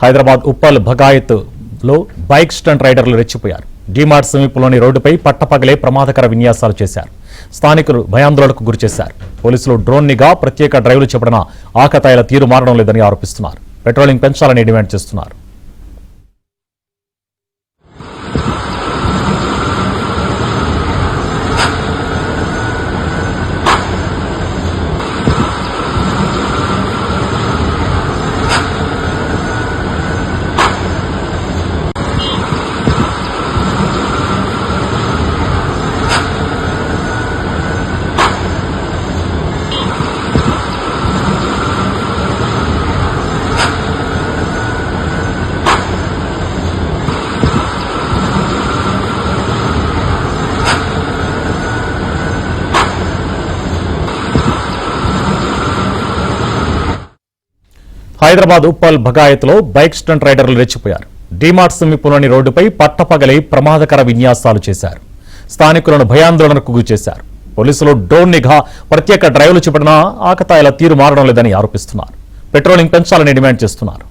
హైదరాబాద్ ఉప్పల్ భగాయత్ లో bike stunt రైడర్లు రెచ్చిపోయారు. డీమార్ట్ సమీపంలోని రోడ్డుపై పట్టపగలే ప్రమాదకర విన్యాసాలు చేశారు. స్థానికులు భయాందోళనకు గురిచేశారు. పోలీసులు డ్రోన్ నిఘా ప్రత్యేక డ్రైవ్లు చెప్పిన ఆకతాయిల తీరు మారడం లేదని ఆరోపిస్తున్నారు. పెట్రోలింగ్ పెంచాలని డిమాండ్ చేస్తున్నారు. హైదరాబాద్ ఉప్పల్ భగాయత్ లో బైక్ స్టంట్ రైడర్లు రెచ్చిపోయారు. డీమార్ట్ సమీపంలోని రోడ్డుపై పట్టపగలే ప్రమాదకర విన్యాసాలు చేశారు. స్థానికులను భయాందోళనకు గురిచేశారు. పోలీసులు డ్రోన్ నిఘా ప్రత్యేక డ్రైవ్లు చెప్పినా ఆకతాయిల తీరు మారడం లేదని ఆరోపిస్తున్నారు. పెట్రోలింగ్ పెంచాలని డిమాండ్ చేస్తున్నారు.